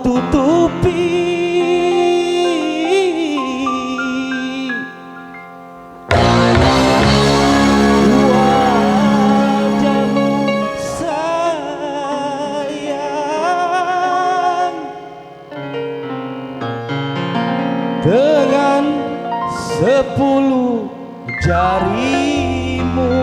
tutupi wajahmu sayang dengan 10 jarimu.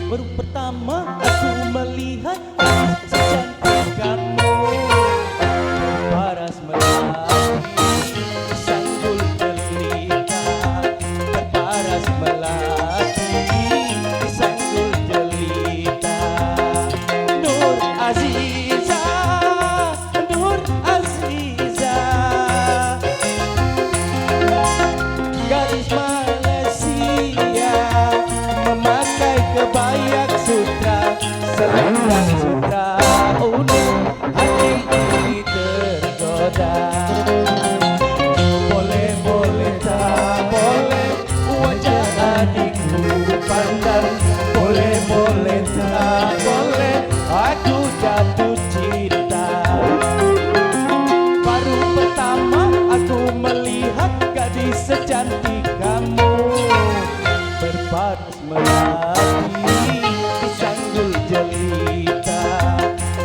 Baru pertama aku melihat secantik kamu, paras melati sanggul jelita, terparas melati sanggul jelita. Nur Aziza, Nur Aziza, gadis Malaysia, memakai kebaya sutra, selendang sutra, unik hati ini tergoda. Boleh boleh tak boleh wajah adikku pandang, boleh boleh tak boleh aku jatuh cinta. Baru pertama aku melihat gadis secantik kamu, berparas melati sanggul jelita,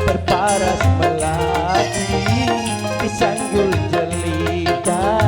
berparas melati sanggul jelita.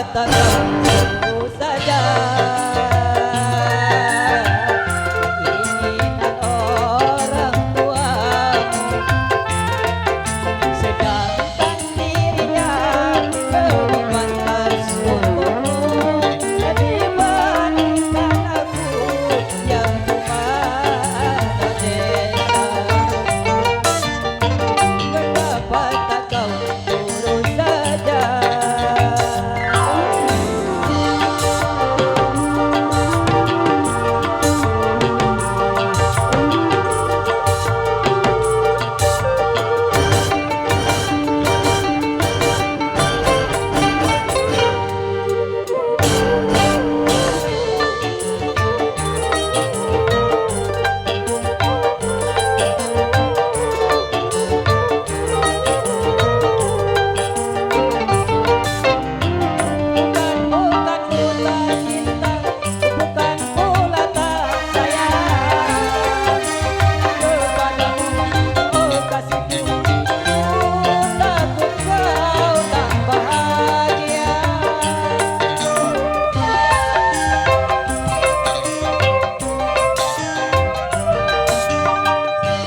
katakan sungguh saja keinginan orang tuamu, sedangkan dirinya lebih pantas untukmu dibandingkan aku yang cuma anak desa. Kenapa tak kau urus saja? Bukan pula cinta, bukan pula tak sayang kepadamu, oh kasihku. Takut kau tak bahagia.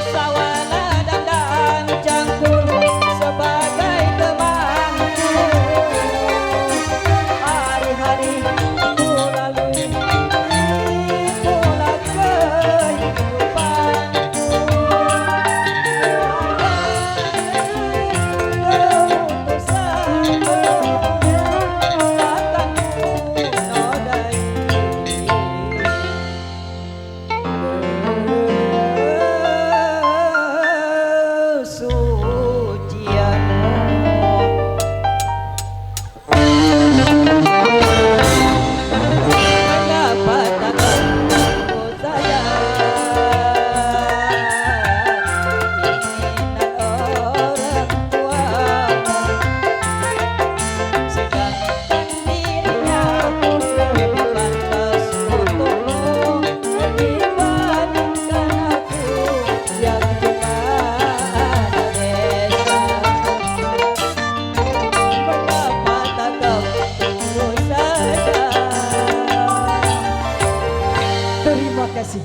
Sawana dan cangkul sebagai temanku. Hari-hari ku lalui itulah kehidupanku. Keputusanmu takkan ku nodai kesucianmu. Kenapa tak kau saja keinginan orang tuamu, sedangkan dirinya lebih pantas untukmu dibandingkan aku yang cuma anak desa. Kenapa tak kau urus saja? Terima kasih.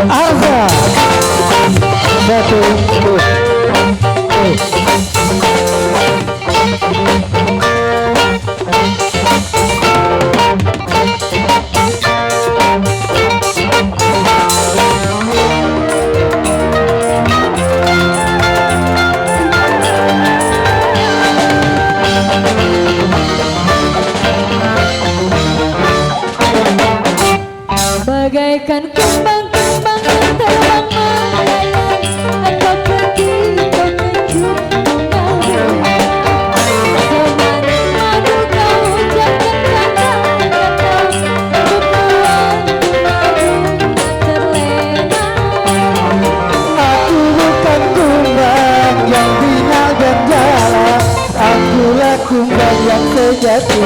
Arza satu tuh. Bagaikan kembang-kembang yang terbang melayang, atau pergi terkejut mengagumkan. Semanis madu kau ucapkan kata-kata, membuat madu terlena. Aku bukan kumbang yang binal dan jalan, akulah kumbang yang sejati.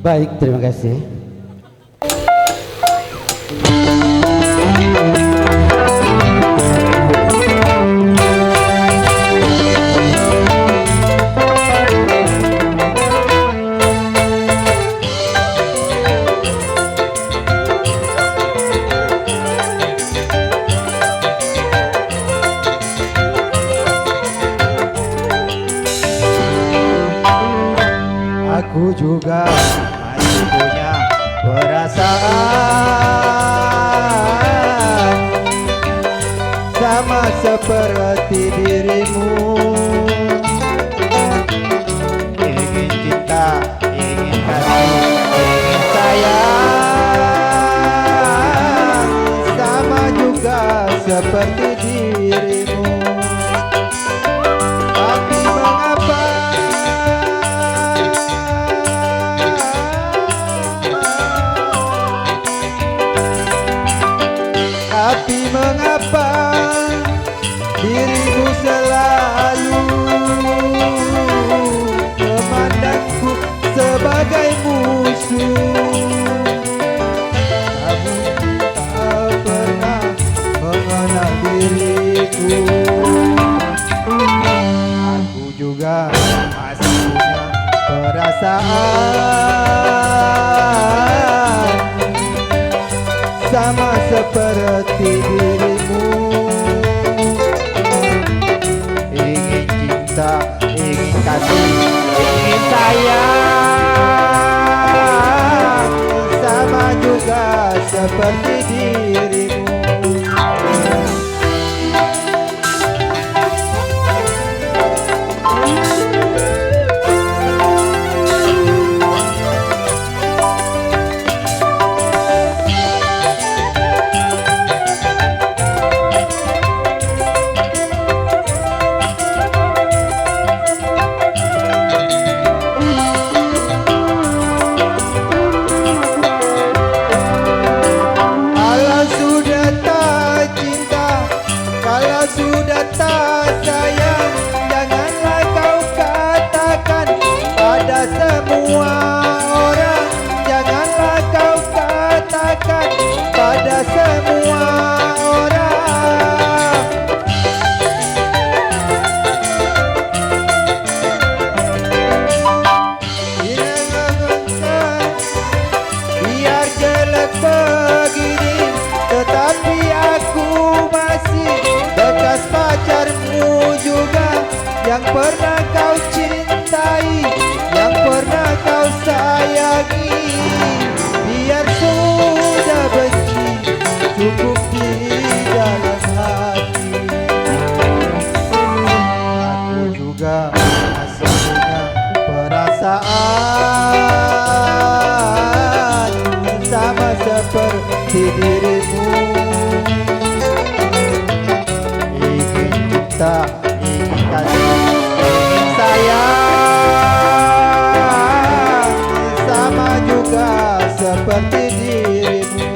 Baik, terima kasih. Aku juga masih punya perasaan sama seperti dirimu. Ingin cinta, ingin kasih, ingin sayang sama juga seperti dirimu. Tapi mengapa Tapi mengapa dirimu selalu memandangku sebagai musuh? Kamu tak pernah mengenal diriku. Aku juga masih punya perasaan sama seperti dirimu. Ingin cinta, ingin kasih, ingin sayang sama juga seperti dirimu. Kalau sudah tak cinta, kalau sudah tak sayang, janganlah kau katakan pada semua orang. Janganlah kau katakan pada semua orang. Biar jelek begini, tetapi aku masih bekas pacarmu juga, yang pernah kau cintai, yang pernah kau sayangi. Biar sudah benci, cukup di dalam hati. Aku juga masih punya perasaan sama seperti dirimu. Ingin cinta, ingin kasih, ingin sayang sama juga seperti dirimu.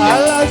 Kalau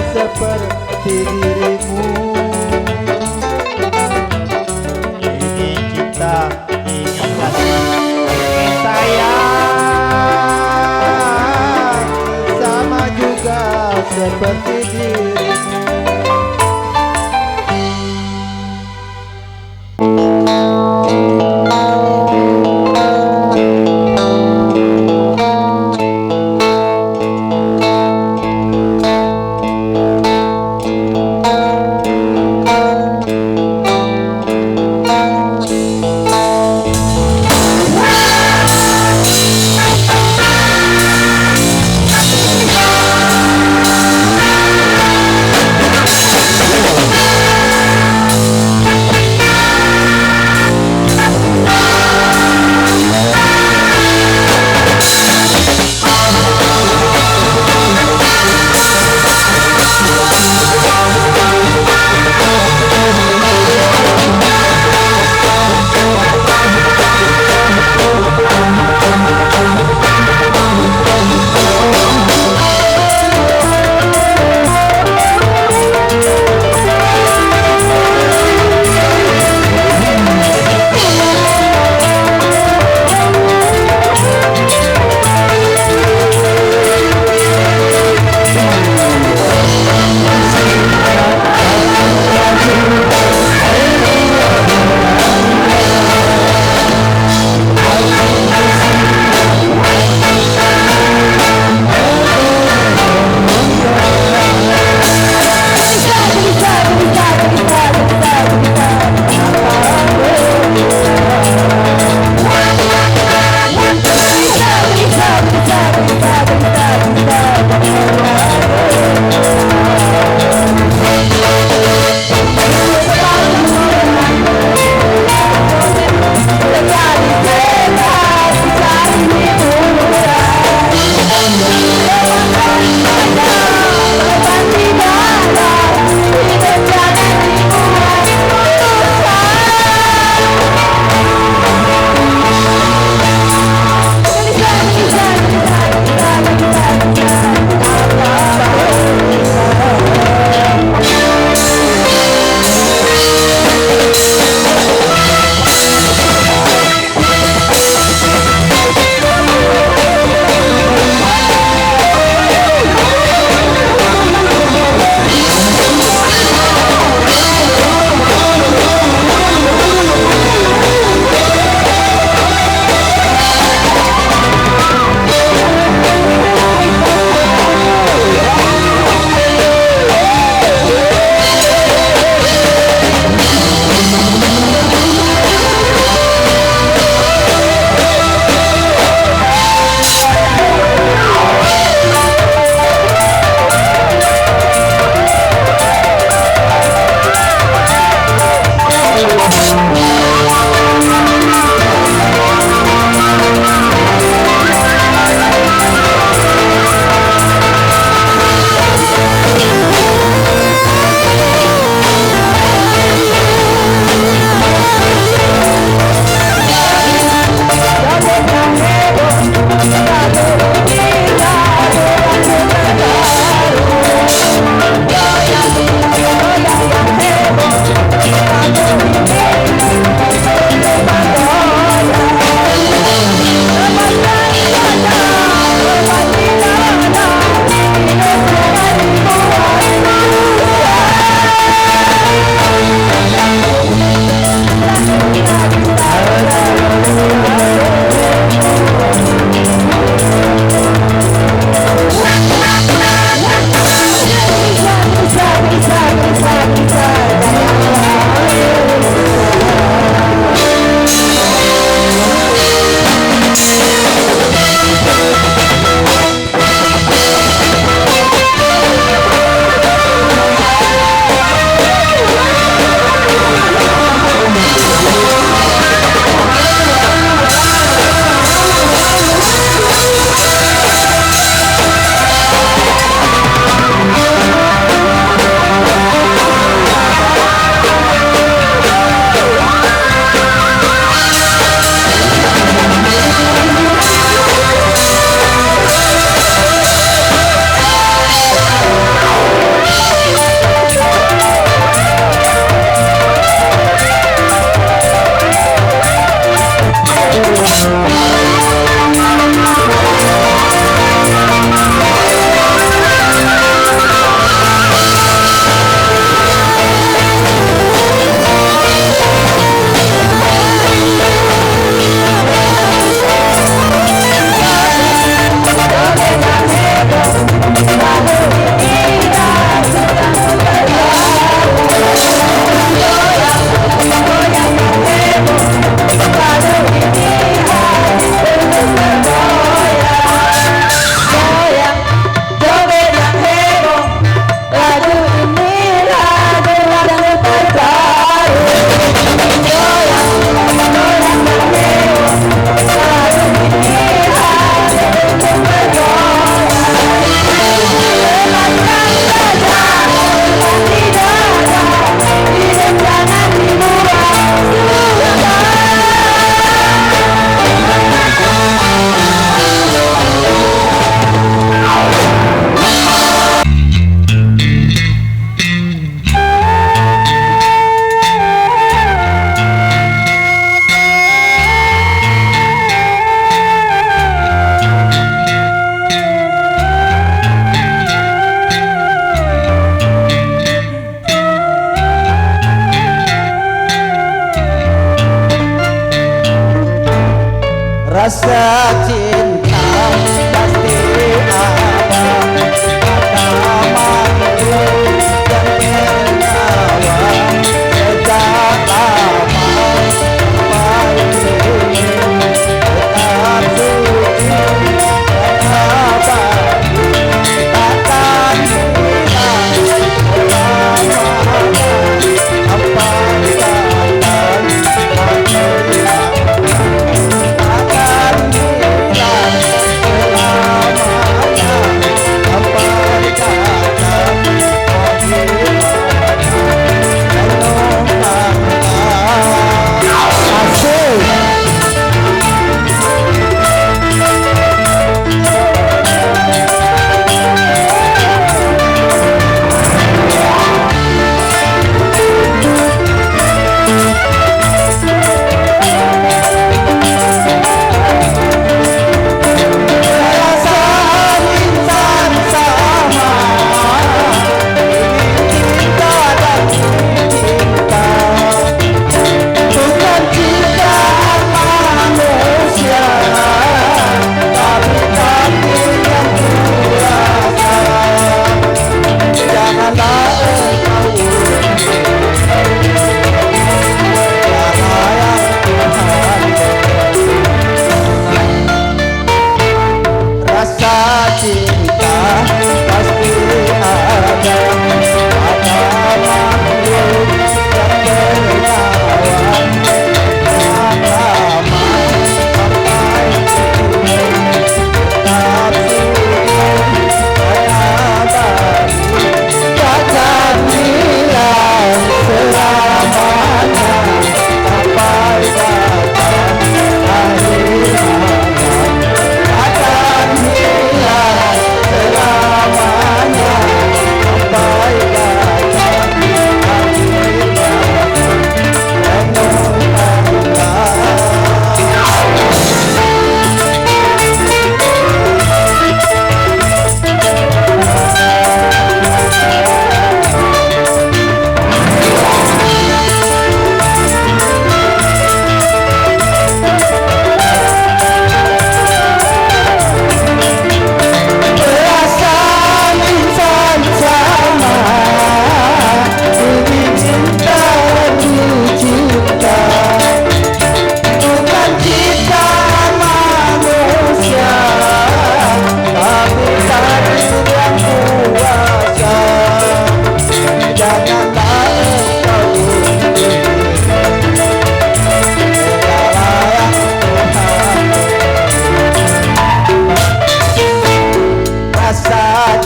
seperti dirimu. Ingin cinta, ingin kasih, ingin sayang, sama juga seperti dirimu.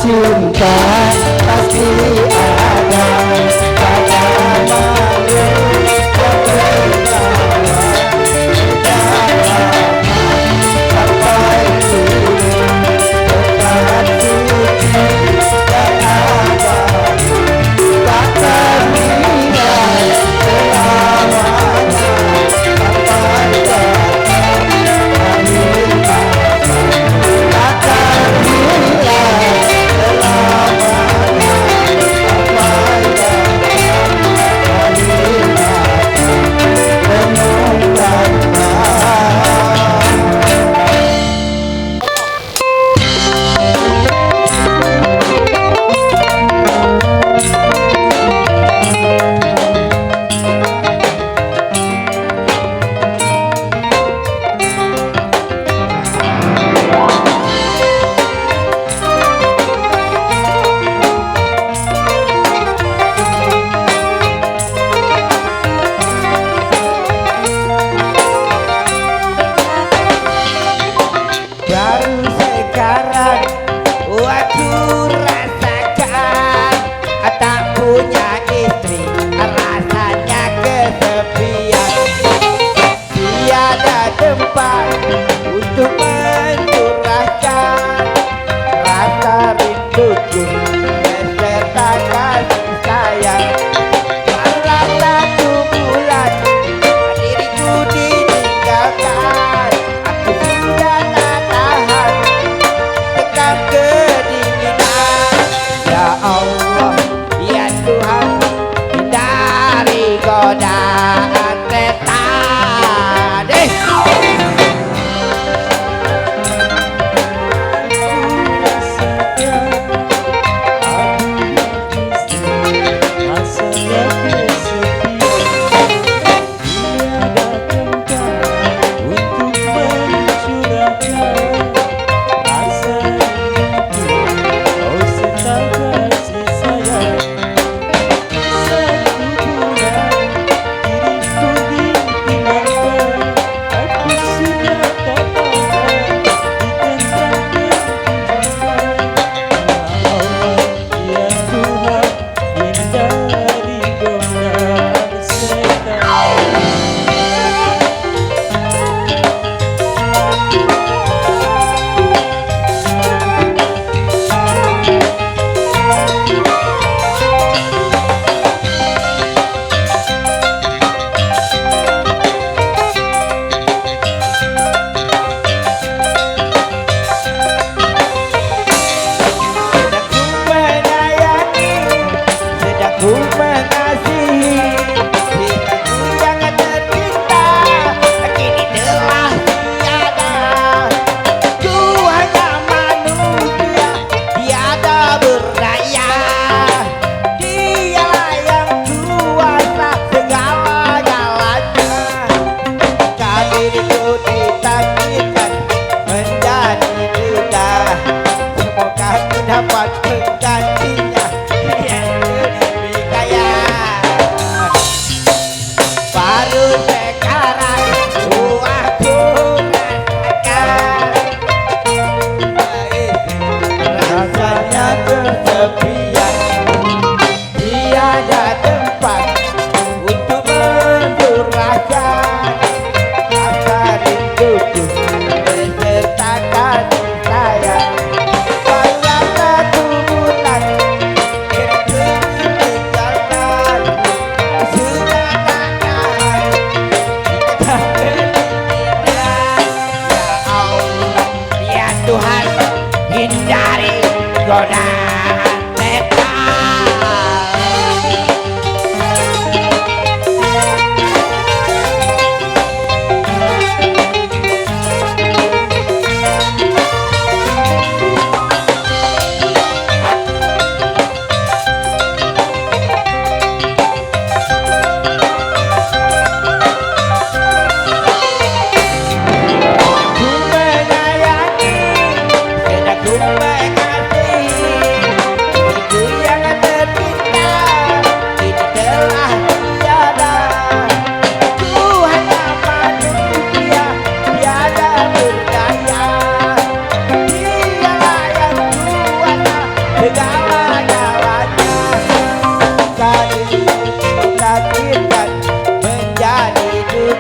cinta pasti ada pada makhluk yang tertawa sampai turun tempat suci dan abadi tak ternilai selamanya sampai akhir masa tak ternilai selamanya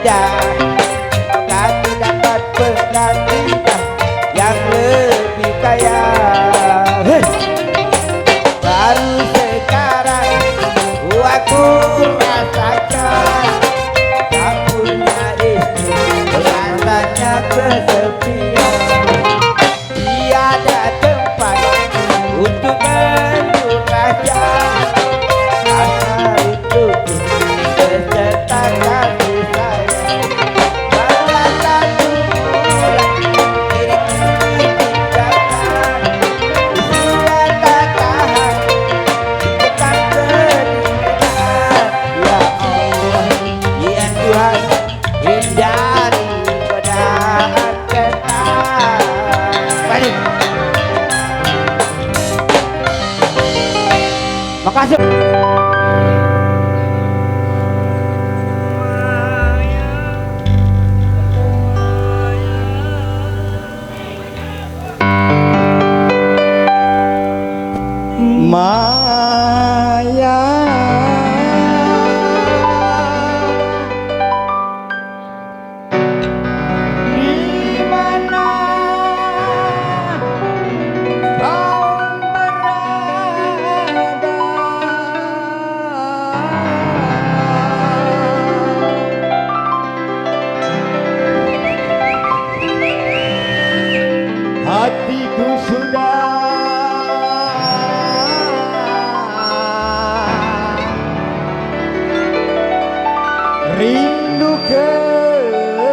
ada, kaki dapat penggantinya yang lebih kaya. Hei! Baru sekarang aku rasakan tak punya istri rasanya kesepian. Tiada tempat untuk mencurahkan rasa rinduku beserta kasih sayang. Balas satu bulan diriku tinggalkan, usia tak tahan bukan kedinginan. Ya Allah, ya Tuhan, hindari godaan setan. Baik. Makasih. Maya, di mana kau berada? Hatiku sudah rindu kepadamu.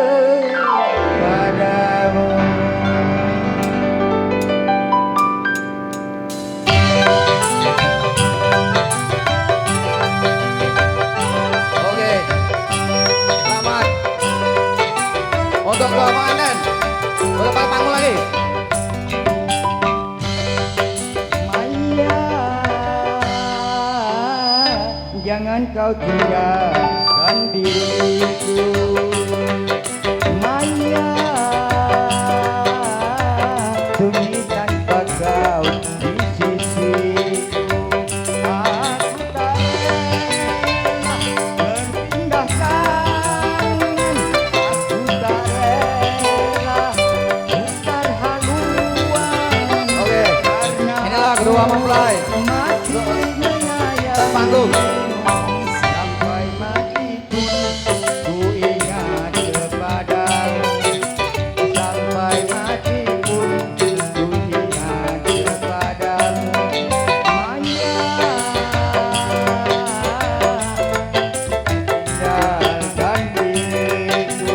Oke, selamat untuk keamanan. Boleh pakai panggung lagi. Maya, jangan kau tinggalkan diriku. Maya, sunyi tanpa kau di sisiku. Aku tak rela berpindah tangan, aku tak rela putar haluan. Oke, inilah kedua mempelai. Panggung. Sampai mati pun ku ingat kepadamu. Sampai mati pun ku ingat kepadamu. Maya, tinggalkan diriku.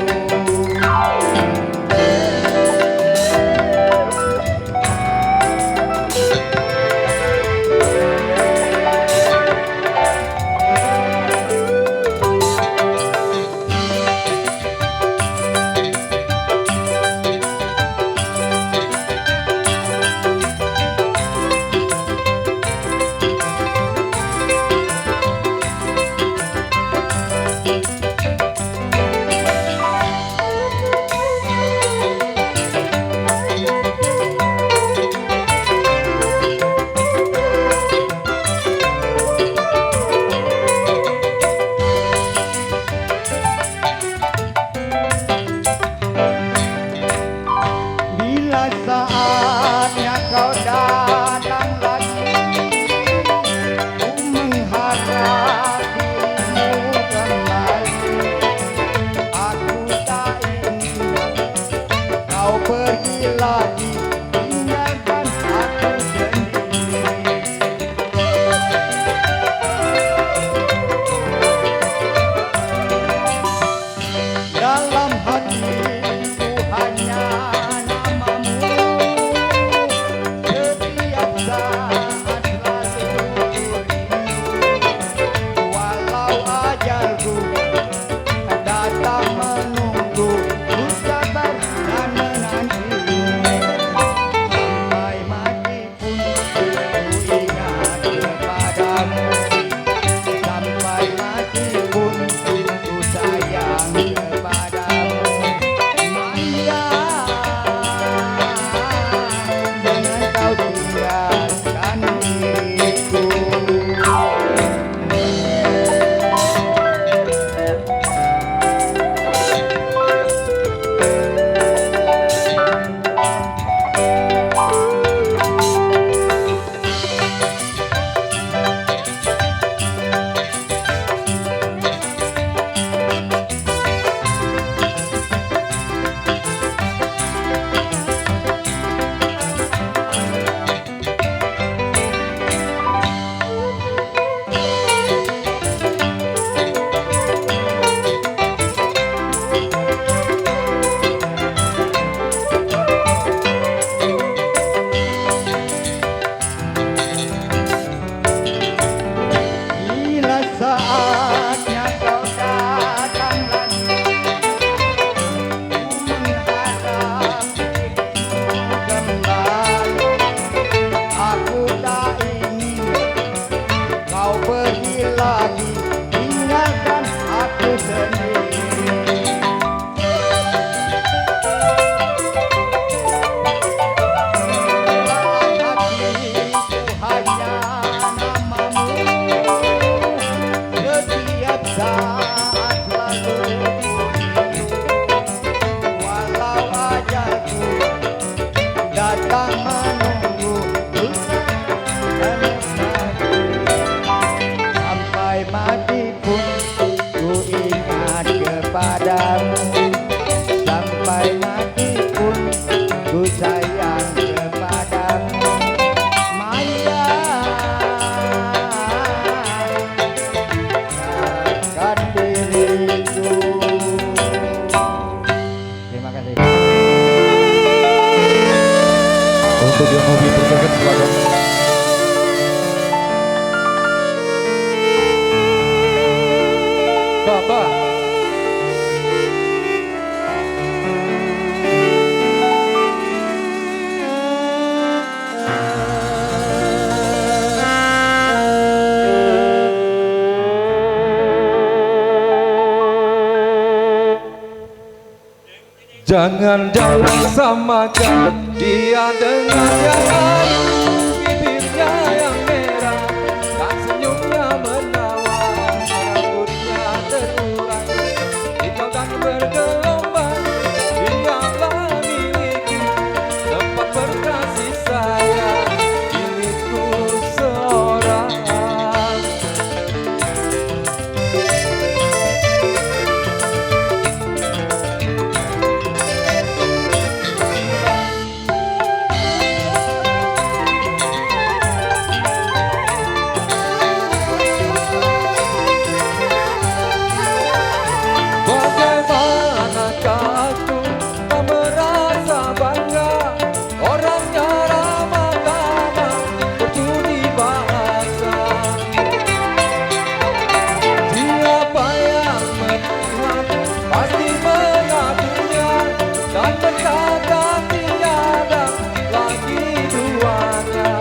Jangan samakan dia dengan yang lain. Bibirnya yang merah dan senyumnya menawan, rambutnya terurai, hijau dan bergelombang. Dialah milikku, tempat berkasih sayang, milikku seorang. Bagaimanakah aku tak merasa bangga, orangnya ramah-tamah, berbudi bahasa. Siapa yang melihat pasti mengakunya dan berkata tiada lagi duanya.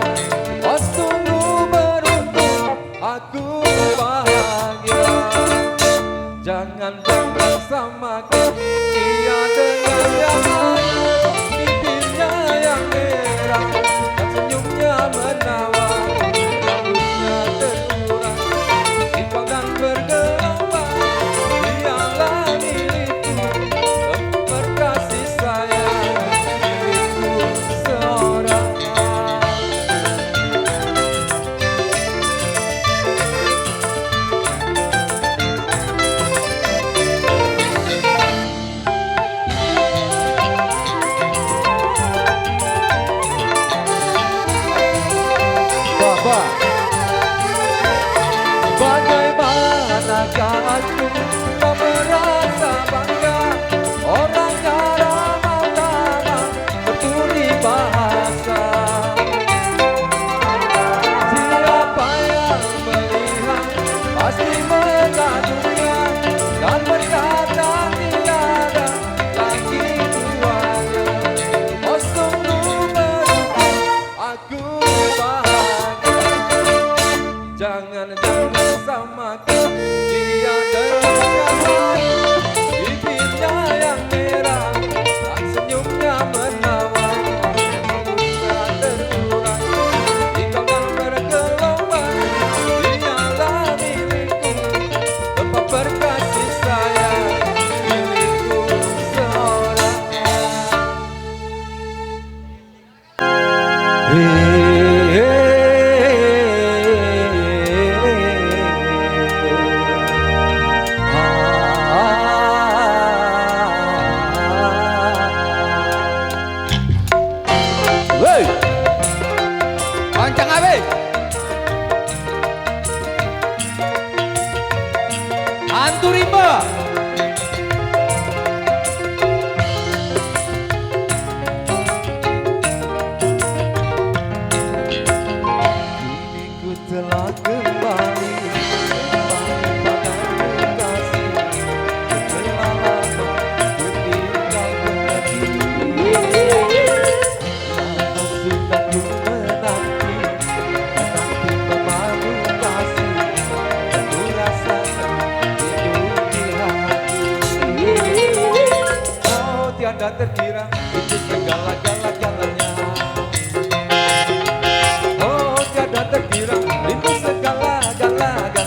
Oh sungguh beruntung aku bahagia. Jangan samakan dia dengan yang lain. Bibirnya yang merah dan senyumnya menawan, rambutnya terurai, hijau dan bergelombang. Dialah milikku, tempat kasih sayang, milikku seorang. Bagaimanakah aku tak merasa bangga, orangnya ramah-tamah, berbudi bahasa. Siapa yang melihat pasti mengagumnya dan berkata tiada lagi duanya. Oh sungguh beruntung aku bahagia. Jangan samakan dia dengan yang lain. Bibirnya yang merah dan senyumnya menawan, rambutnya terurai, hijau dan bergelombang. Dialah milikku, tempat berkasih sayang, milikku seorang. Woi, kencang abe. Hantu rimba. Kini ku telah kembali padamu kasih. Telah lama ku tinggalkan diri. Lama sudah ku menanti memamu kasih. Ku rasakan hidup di hati. Oh tiada terkira itu segala-galanya. Oh tiada terkira itu segala-galanya.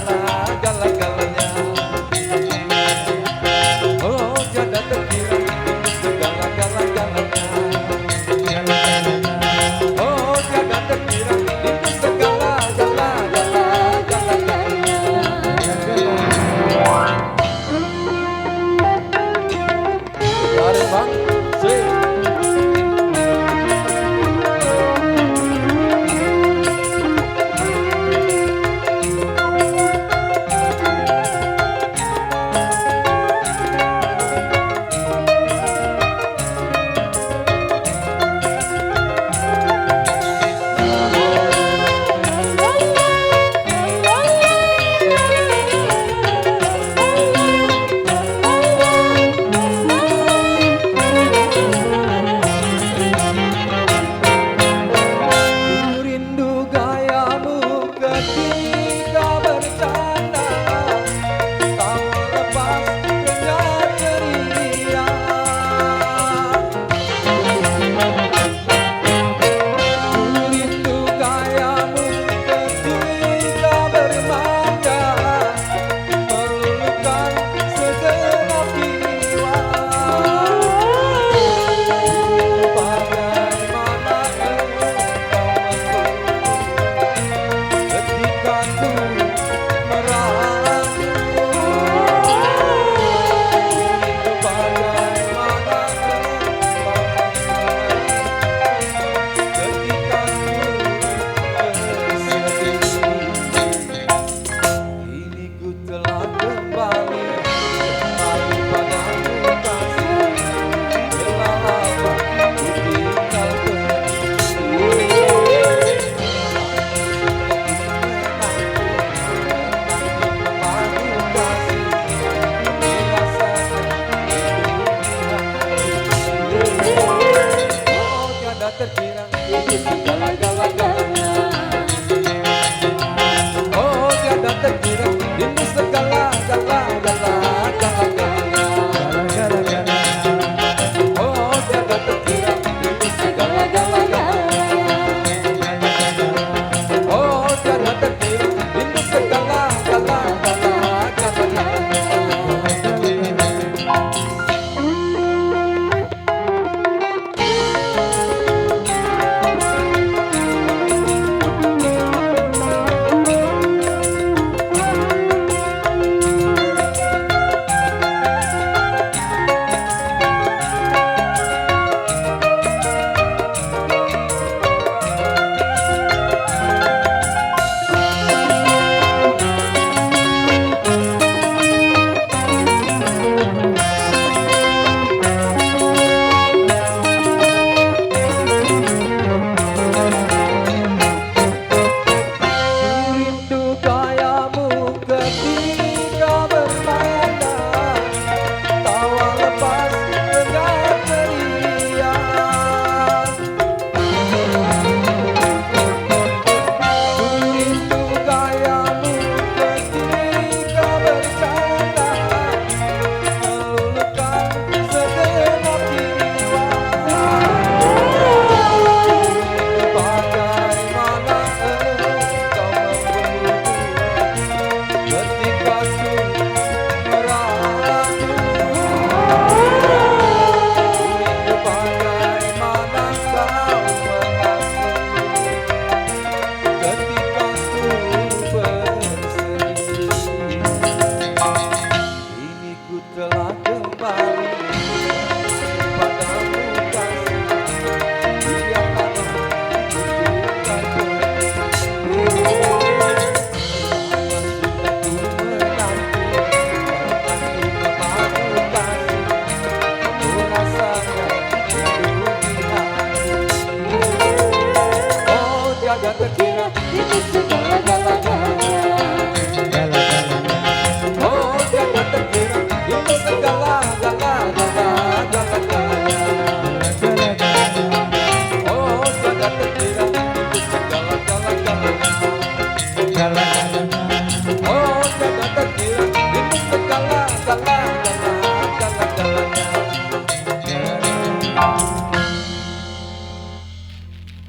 Oh jangan terkira itu segala-galanya.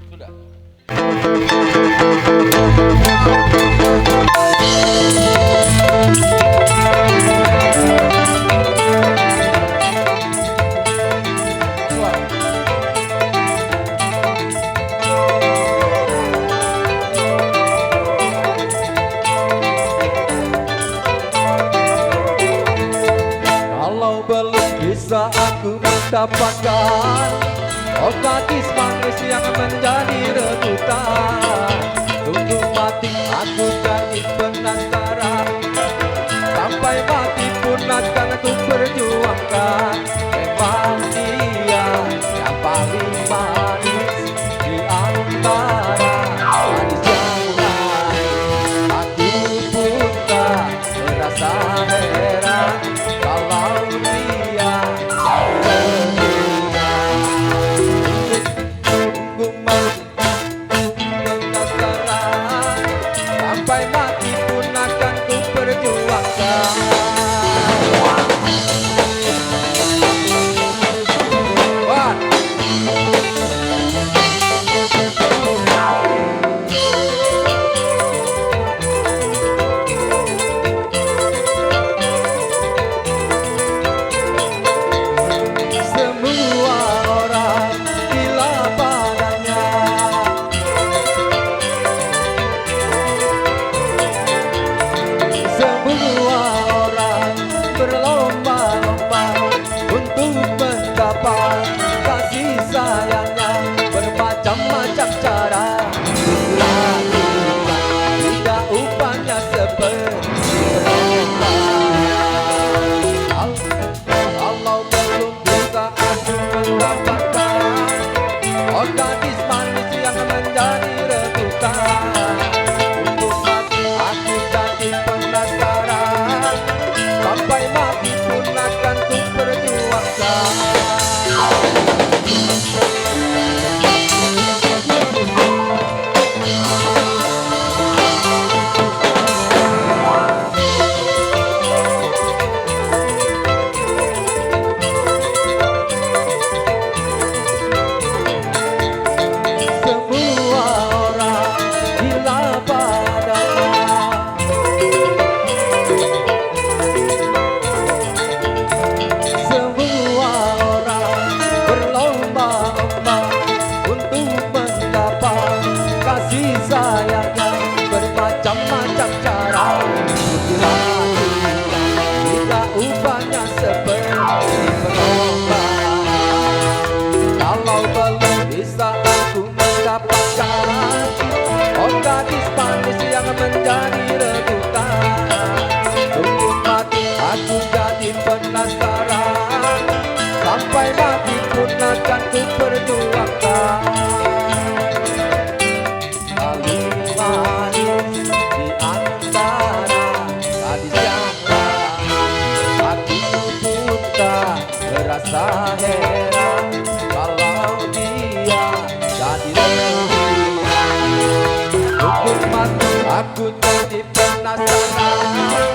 Sudah. Kalau belum bisa aku mendapatkan oh gadis manis yang menjadi rebutan, tunggu mati aku jadi penasaran. Sampai mati pun akan aku perjuangkan. Memang dia yang paling manis di antara gadis yang lain. Aku pun tak merasa heran kalau dia yang rebutan. Tunggu mati penasaran. Sampai mati pun akan ku perjuangkan. Wah. Semua orang gila padanya. Semua orang berlomba-lomba untuk mendapat kasih sayangnya. Bermacam-macam cara dilakukan, tidak upahnya seperti berlomba. Kalau belum bisa aku mendapatkan oh gadis manis yang menjadi rebutan, untuk mati aku jadi penasaran. Sampai mati pun akan ku perjuangkan. Semua orang gila padanya. Semua orang berlomba-lomba untuk mendapat kasih sayangnya. Bermacam-macam cara dilakukan, tidak upahnya seperti berlomba. Kalau belum bisa aku mendapatkan oh gadis manis yang menjadi rebutan, tunggu mati aku jadi penasaran. Sampai mati pun akan ku perjuangkan. Paling manis di antara gadis yang lain. Aku pun tak merasa heran kalau dia jadi rebutan. Untuk mati aku jadi penasaran.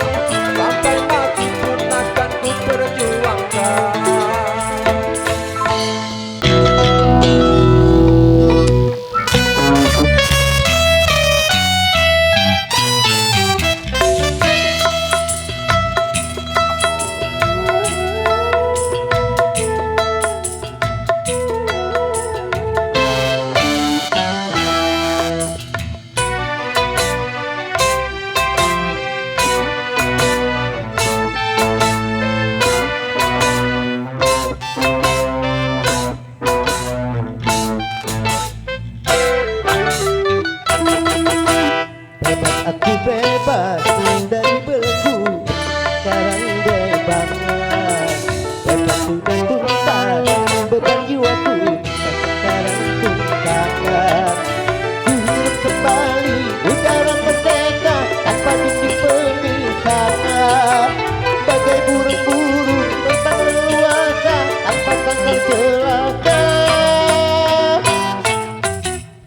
Sampai mati pun akan ku perjuangkan. Aku bebas dari belenggu, sekarang bebas. Bebas sudah tuntas, beban jiwaku sekarang tuntas. Ku hidup kembali udara merdeka tanpa bukti pemisahan. Bagai burung-burung terbang leluasa tanpa tanggal celaka.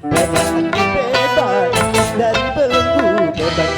Bebas aku bebas dari belenggu, bebas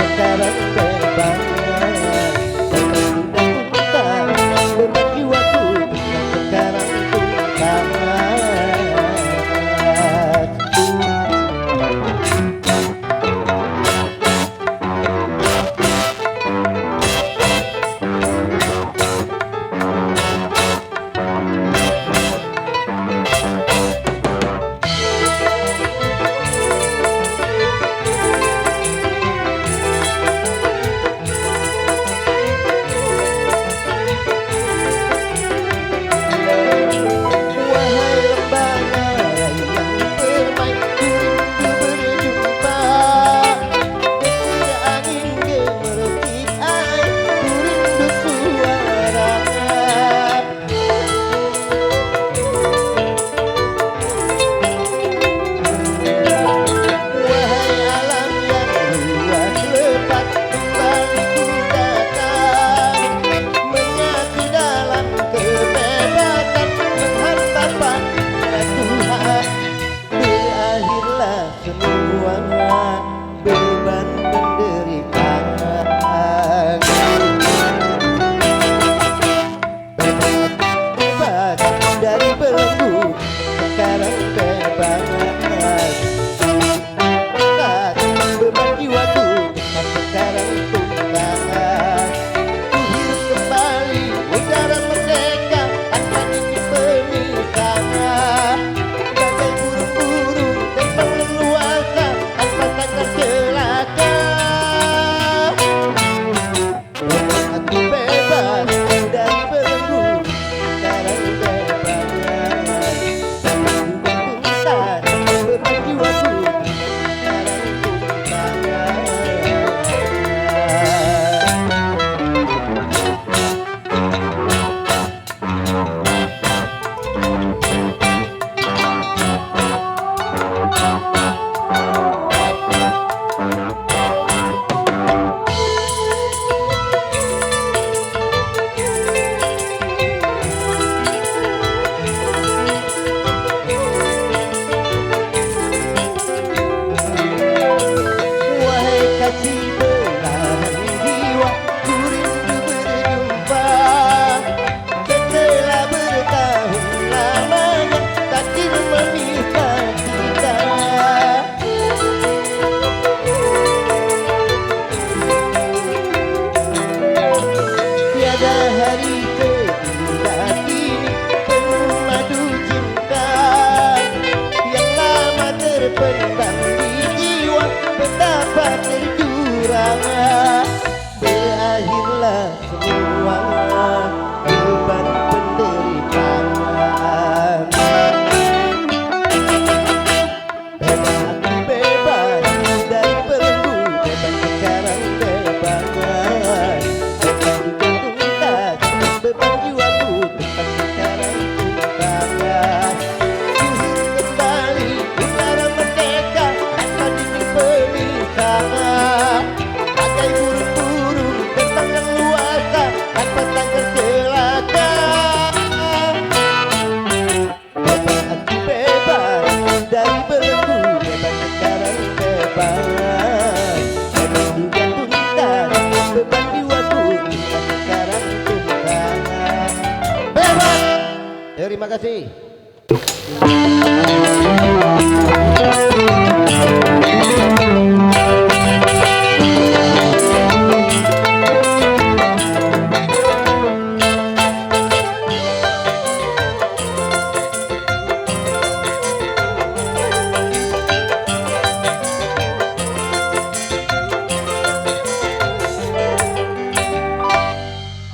terima kasih.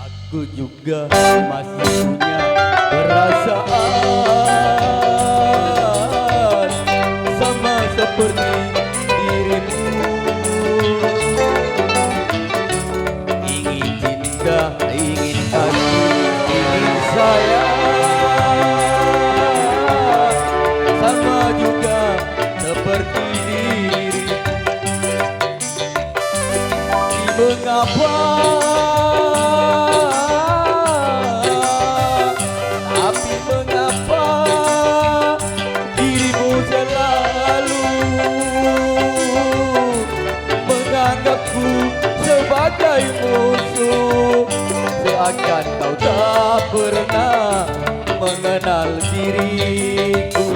Aku juga masih punya perasaan sama seperti dirimu. Ingin cinta, ingin kasih, ingin sayang sama juga seperti dirimu. Mengapa sebagai musuh, seakan kau tak pernah mengenal diriku.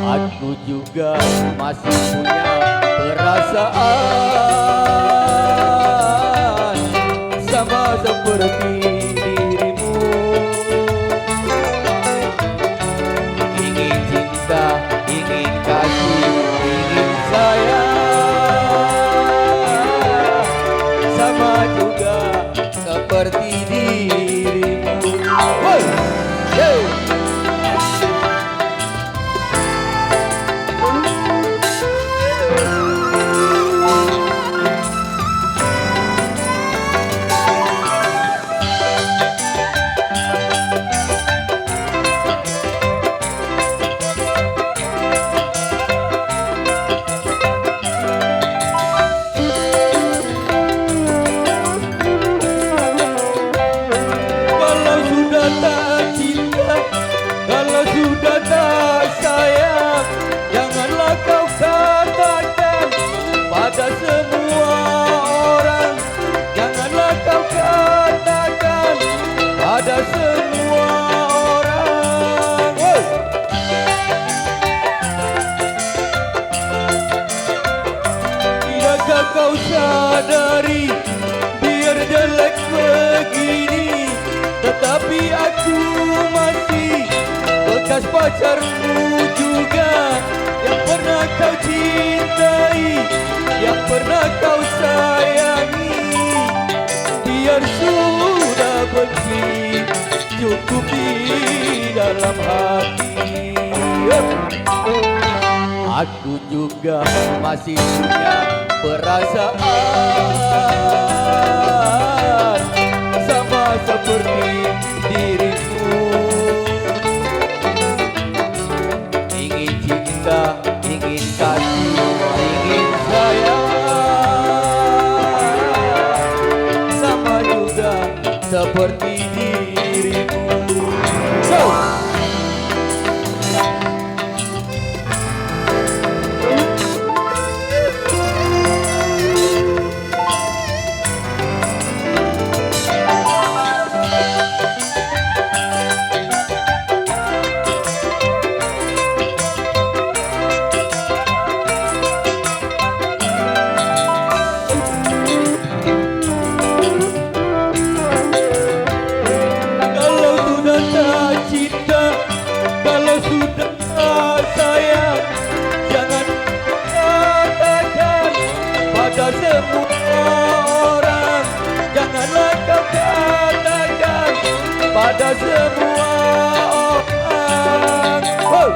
Aku juga masih punya perasaan sama seperti dirimu. Ingin cinta, ingin kasih, ingin sayang sama juga seperti dirimu. Hey! Hey! Pada semua orang, oh. Tidakkah kau sadari, biar jelek begini, tetapi aku masih bekas pacarmu juga, yang pernah kau cintai, yang pernah kau sayangi. Biar sudah benci, cukup di dalam hati. Aku juga masih punya perasaan sama seperti dirimu. Ingin cinta, ingin kasih, ingin sayang sama juga seperti dirimu. Go! Pada semua orang, oh.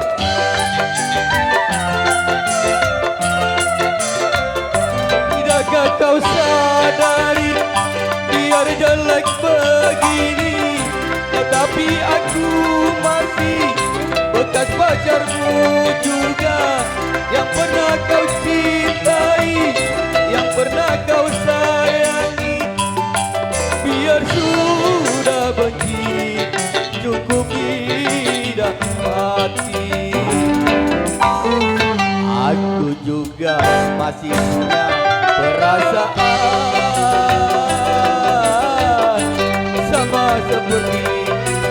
Tidakkah kau sadari, biar jelek begini, tetapi aku masih bekas pacarmu juga, yang pernah kau cintai, yang pernah kau sayangi. Biar sudah benci, cukup tidak mati. Aku juga masih punya perasaan sama seperti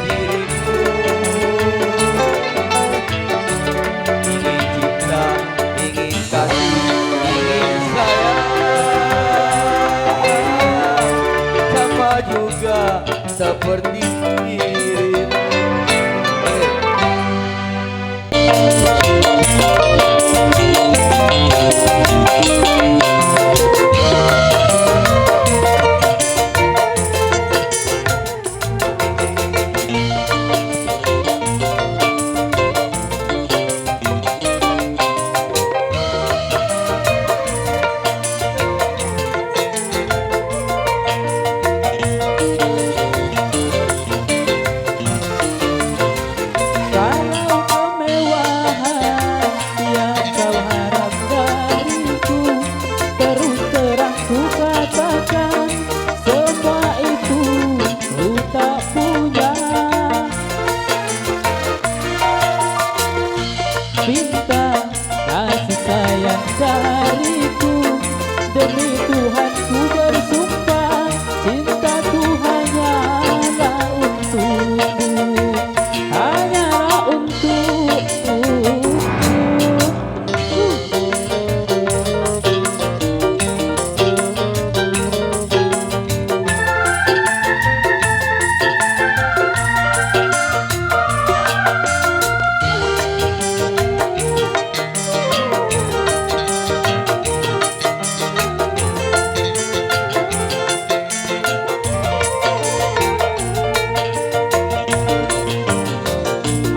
dirimu. seperti dirimu. Kalau kemewahan yang kau harap dariku, terus terang ku katakan, semua itu ku tak punya. Minta kasih sayang dariku, demi Tuhan ku bersumpah, cintaku hanyalah untukmu, hanyalah untukmu.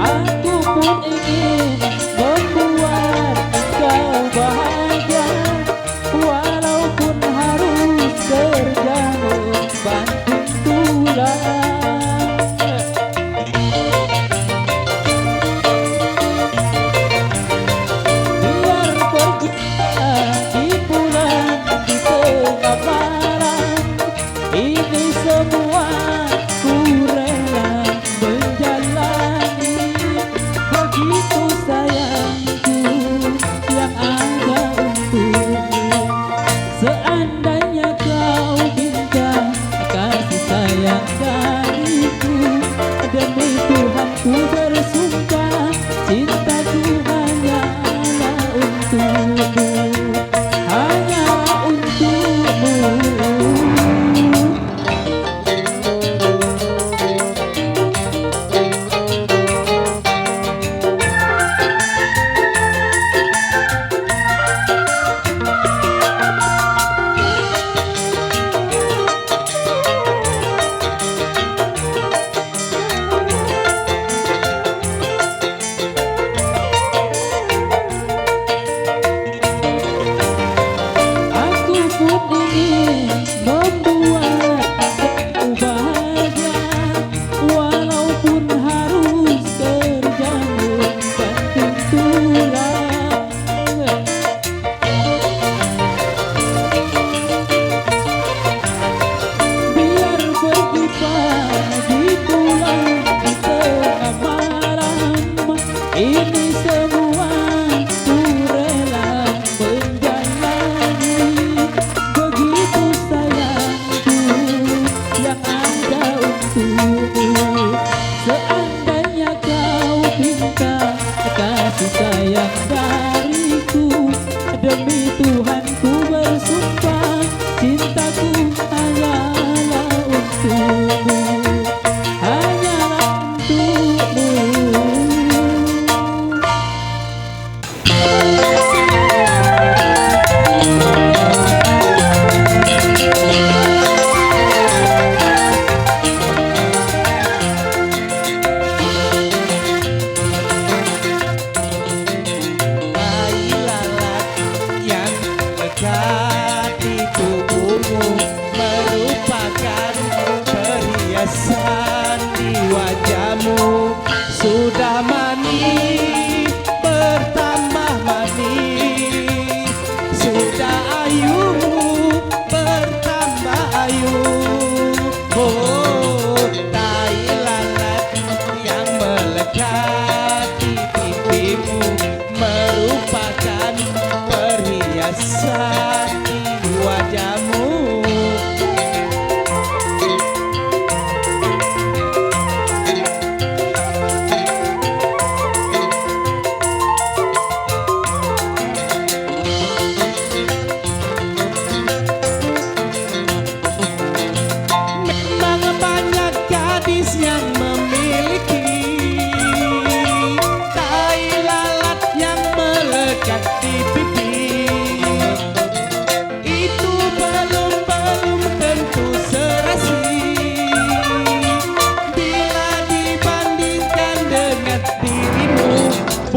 Aku pun ingin membuat kau bahagia, walaupun harus kerja membanting tulang. Biar pergi di bulan di tengah malam, ini semua ku rela menjalani. Begitu sayangku yang ada untukmu, seandainya kau minta kasih sayang dariku, demi Tuhan ku bersumpah, cintaku hanyalah untukmu, hanyalah untukmu. Aku pun ingin membuat kau bahagia, walaupun harus kerja membanting tulang. Biar pergi pagi pulang di tengah malam, ini semua ku rela menjalani. Begitu sayangku yang ada untukmu, seandainya kau minta kasih sayang dariku, demi Tuhan ku bersumpah, cintaku hanyalah untukmu, hanyalah untukmu. Tai lalat yang lekat di tubuhmu merupakan perhiasan di wajahmu. Sudah manis, bertambah manis. Sudah ayu, bertambah ayu. Oh, tai lalat yang melekat di pipimu merupakan perhiasan di wajahmu.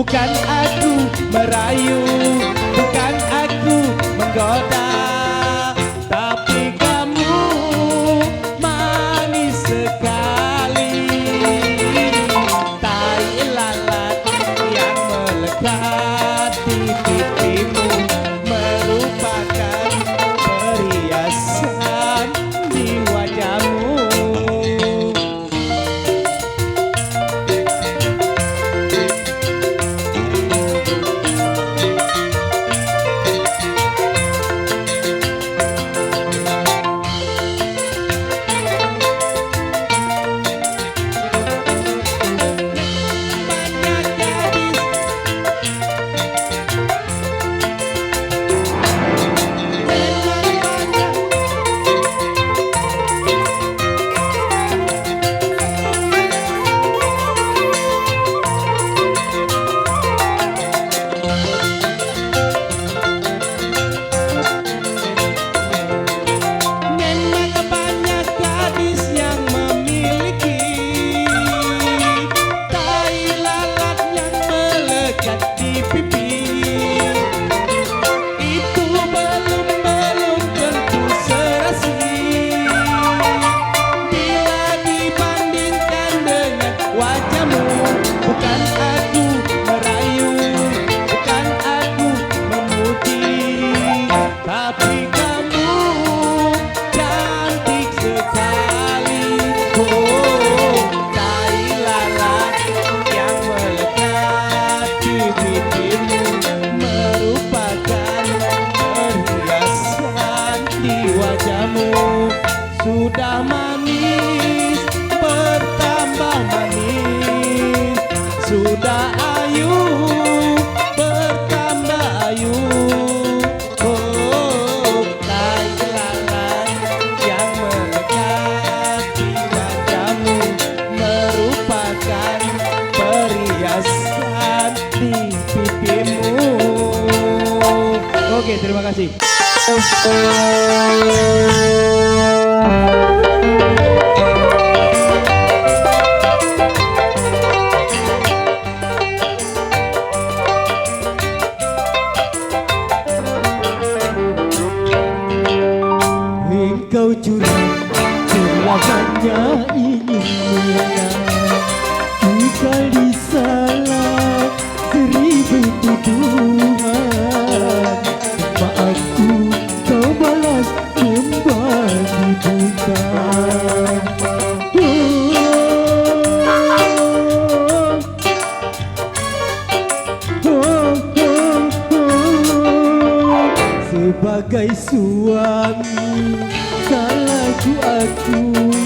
bukan aku merayu, bukan aku menggoda, tapi kamu manis sekali. Tai lalat yang melekat di pipimu merupakan perhiasan di wajahmu. Sudah manis, bertambah manis. Sudah ayu, bertambah ayu. Oh, tai lalat yang melekat di wajahmu merupakan perhiasan di pipimu. Oke, terima kasih. Engkau curang selamanya ingin menang, sekali salah 1000 tuduhan. Maafku kau balas kembali bukan. Sebagai suami salahku akui,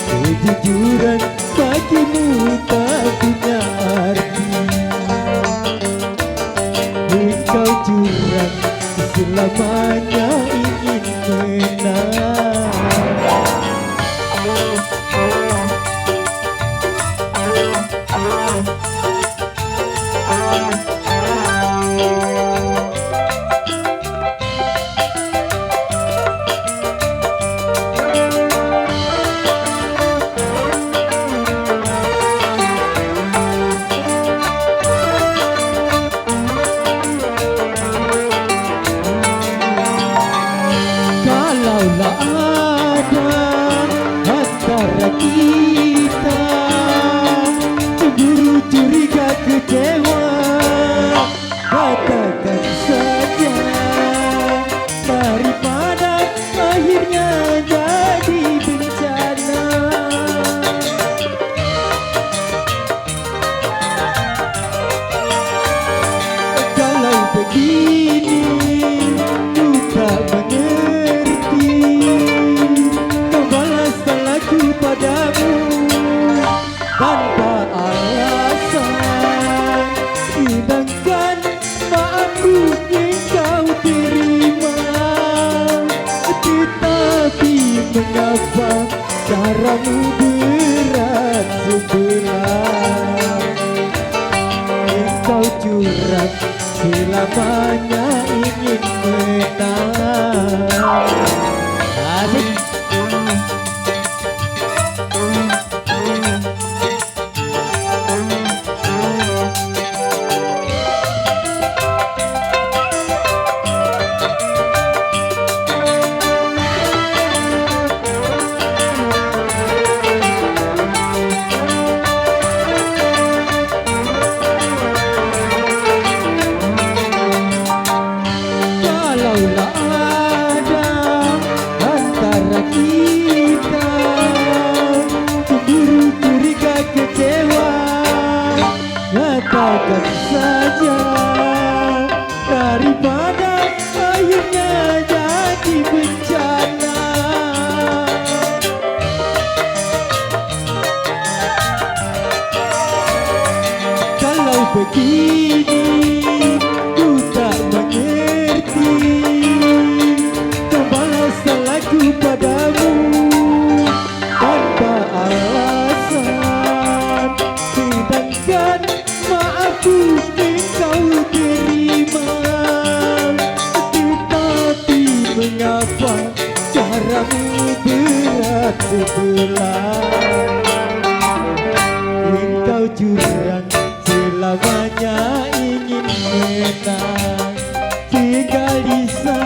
kejujuran bagimu tak punya arti. Engkau curang selamanya ingin menang. Kalaulah ada antara kita cemburu, curiga, kecewa, katakan saja daripada akhirnya jadi bencana. Kalau begini ku tak mengerti, kau balas salahku padamu tanpa alasan. Sedangkan maafku yang kau terima, tetapi mengapa caramu berat sebelah. Engkau curang selamanya ingin menang. Asik. mengapa caramu berat sebelah. Engkau curang selamanya ingin menang, segalisa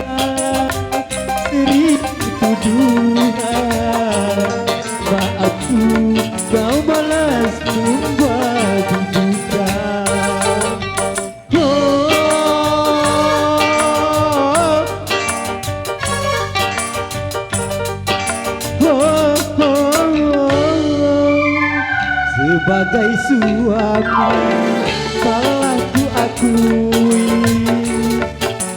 sering tuduhan. Maafku kau balas membuat bukan. Sebagai suami telah ku akui,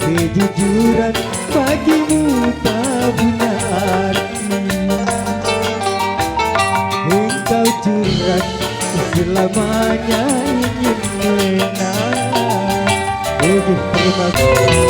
kejujuran bagimu tak punya arti. Engkau curang selamanya ingin menang. Terima kasih.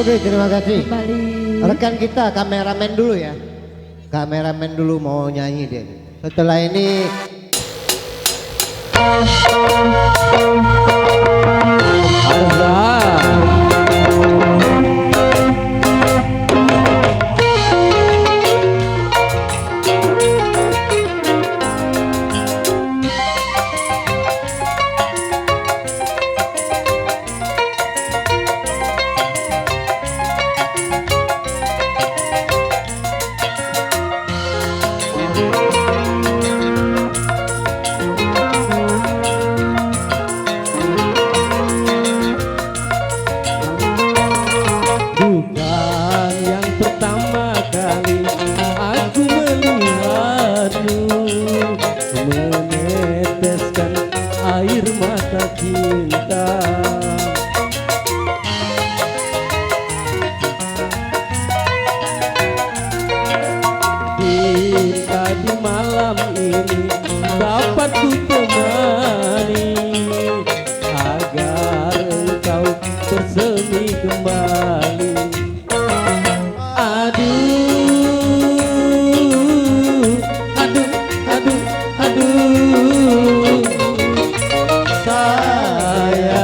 Oke, terima kasih. Kembali. Rekan kita kameramen dulu ya. Kameramen dulu mau nyanyi dia. Setelah ini bukan yang pertama kali aku melihatmu meneteskan air mata cinta. Cinta di malam ini dapat ku temani agar engkau bersemi kembali. Aduh, aduh, aduh, aduh, sayang,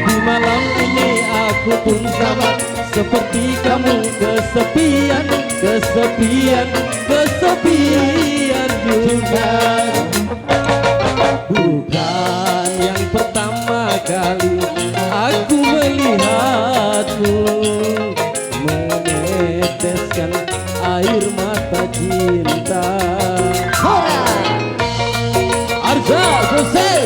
di malam ini aku pun sama seperti kamu, kesepian, kesepian, kesepian juga. Bukan yang pertama kali aku melihatmu meneteskan air mata cinta. Arza, selesai.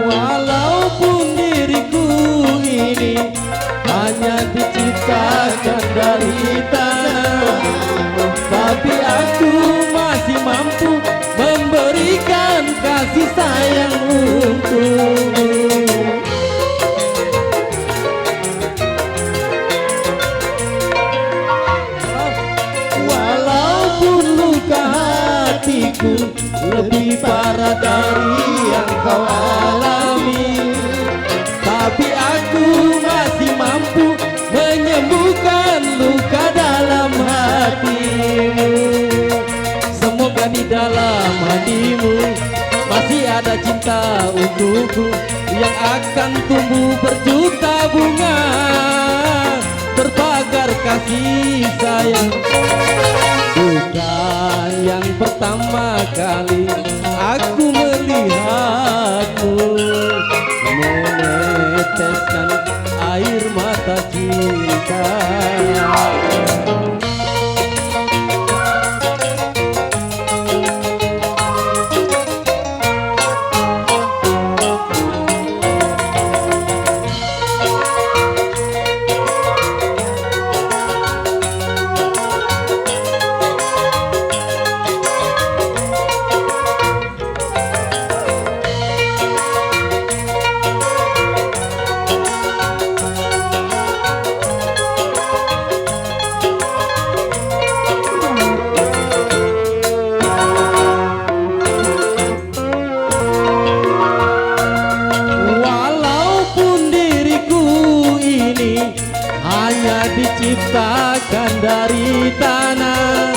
Walaupun diriku ini hanya diciptakan dari tanah, tapi aku masih mampu memberikan kasih sayang untukmu. Walaupun luka hatiku lebih parah dari yang kau alami, tapi aku masih mampu menyembuhkan luka dalam hatimu. Semoga di dalam hatimu masih ada cinta untukku yang akan tumbuh berjuta bunga berpagar kasih sayang. Bukan yang pertama kali aku melihatmu meneteskan air mata cinta. Diciptakan dari tanah,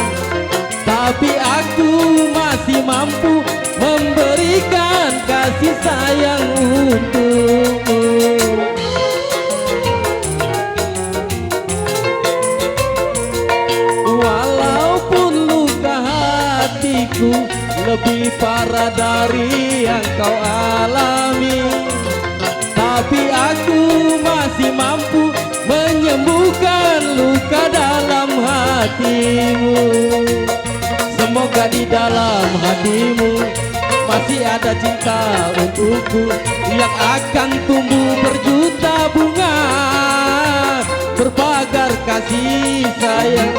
tapi aku masih mampu memberikan kasih sayang untukmu. Walaupun luka hatiku lebih parah dari yang kau alami, tapi aku masih mampu menyembuhkan luka dalam hatimu. Semoga di dalam hatimu masih ada cinta untukku yang akan tumbuh berjuta bunga berpagar kasih sayang.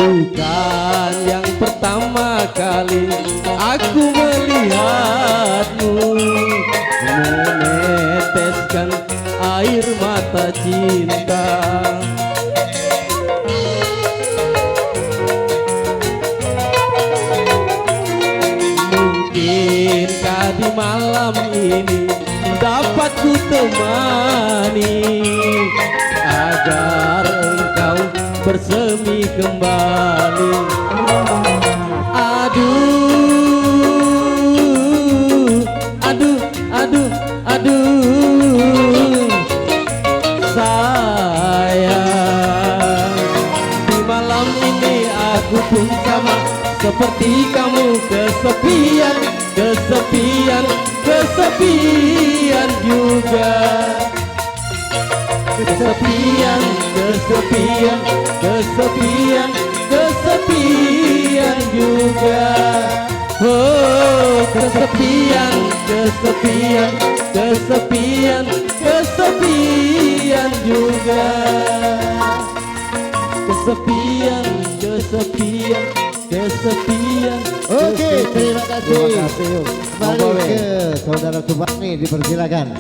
Bukan yang pertama kali aku melihatmu meneteskan air mata cinta. Mungkinkah di malam ini dapat ku temani agar engkau bersemi kembali. Aduh, aduh, aduh, aduh, sayang, di malam ini aku pun sama seperti kamu, kesepian, kesepian, kesepian juga. Kesepian, kesepian, kesepian, kesepian juga. Oh, kesepian, kesepian, kesepian, kesepian juga. Kesepian, kesepian, kesepian. Oke, terima kasih. Terima kasih. Kembali ke saudara Subani, dipersilakan.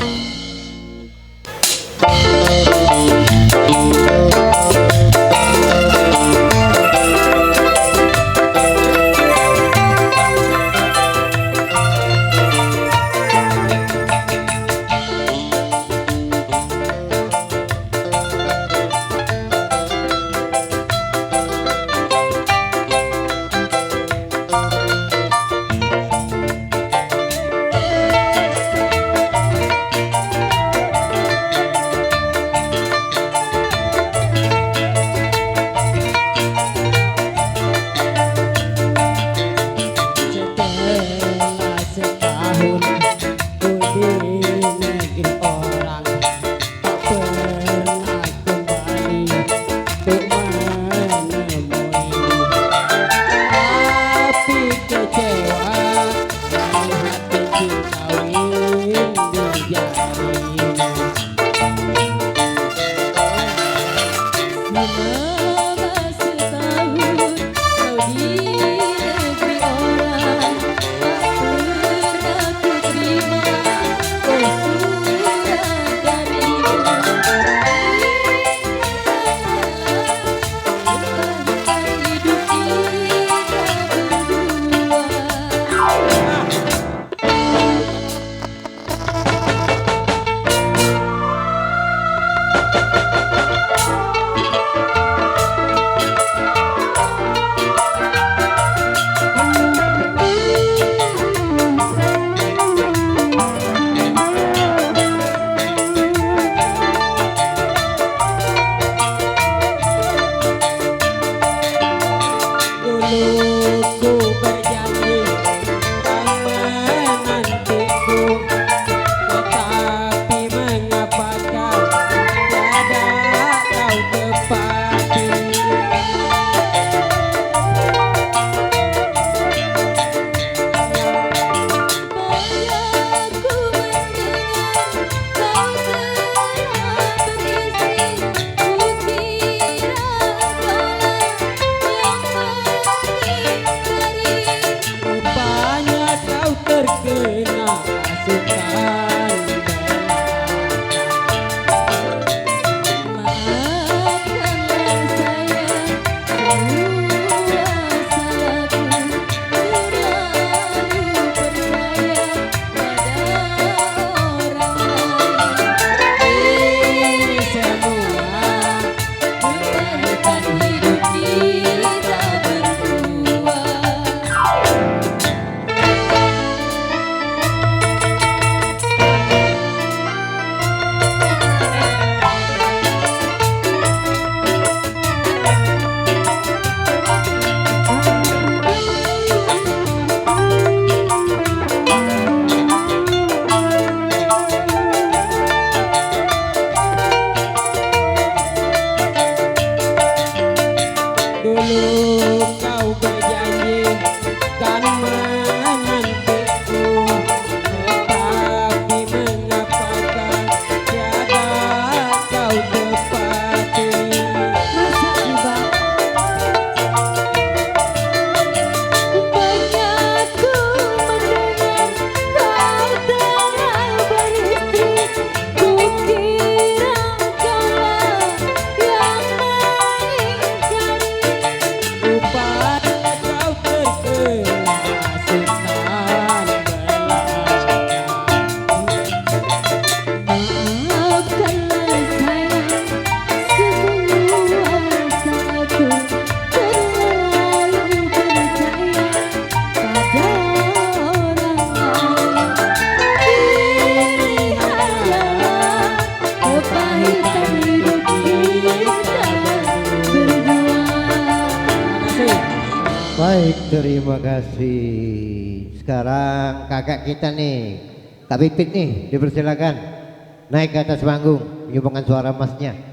Baik, terima kasih. Sekarang kakak kita nih, Kak Pipit nih, dipersilakan naik ke atas panggung, menyumbangkan suara emasnya.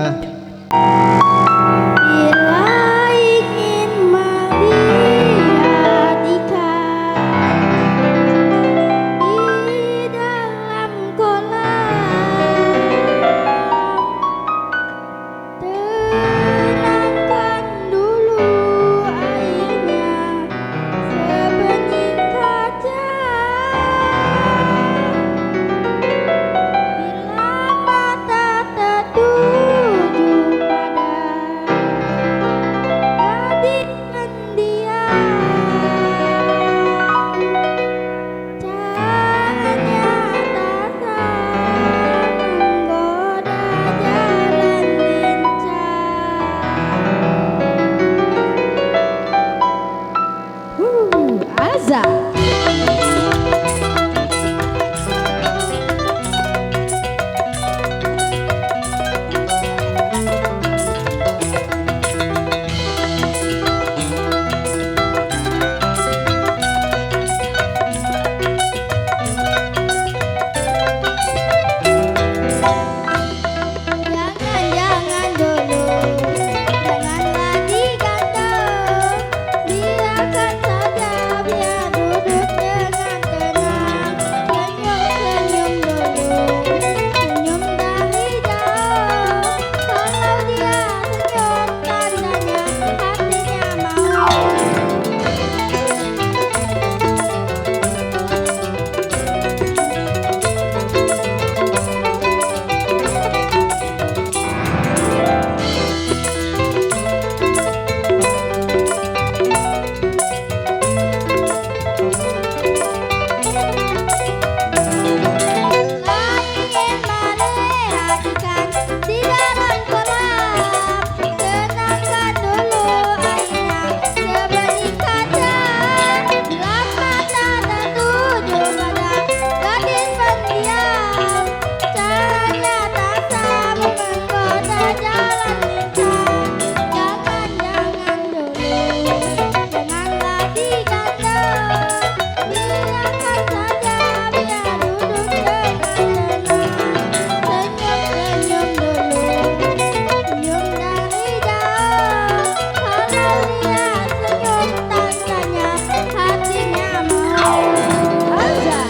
Bila ingin melihat ikan di dalam kolam, tenangkan dulu airnya sebening kaca. Bila mata tertuju pada gadis pendiam, caranya tak menggoda jalan lincah. Azab. Jangan dulu, janganlah digantung, biarkan saja biar duduk dengan tenang. Senyum-senyum dulu, senyum dari jauh. Kalau dia senyum tandanya hatinya mau. Ingin melihat ikan di dalam kolam, tenangkan dulu airnya sebening kaca. Bila mata tertuju pada gadis pendiam, caranya tak sabar menggoda jalan lincah. Jangan dulu, janganlah digantung, biarkan saja biar duduk dengan tenang. Senyum-senyum dulu, senyum dari jauh. Kalau dia senyum tandanya hatinya mau. Azab.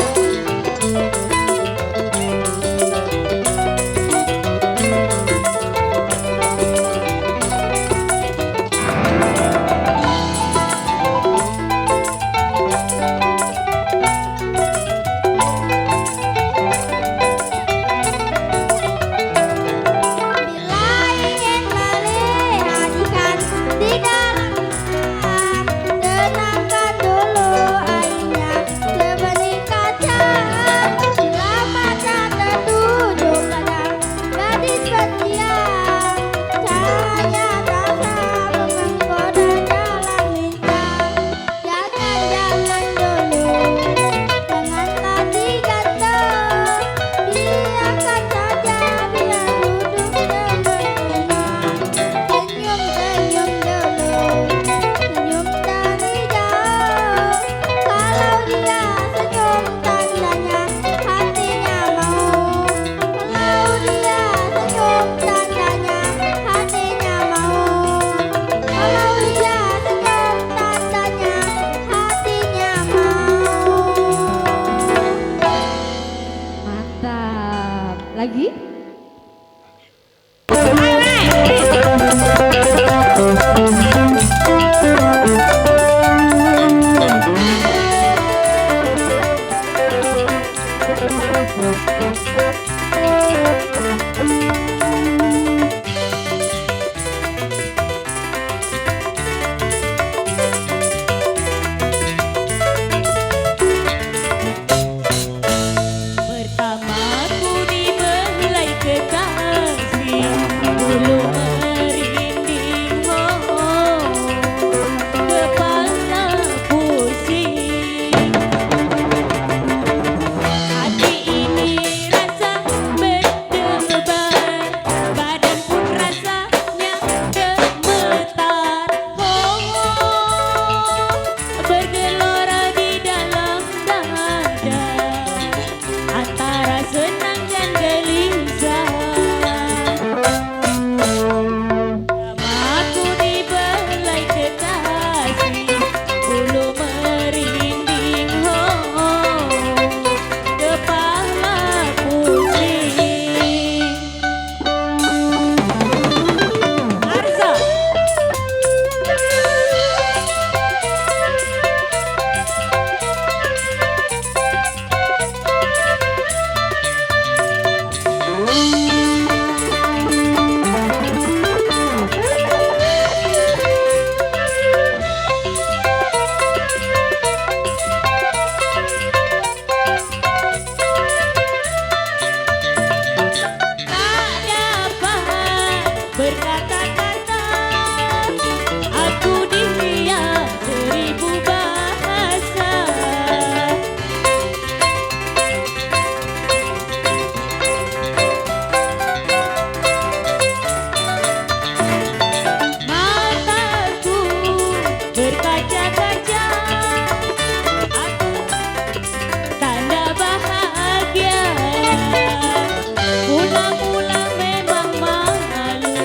berkata-kata, aku diam beribu bahasa. Mataku berkaca-kaca, aku tanda bahagia. Mula-mula memang malu,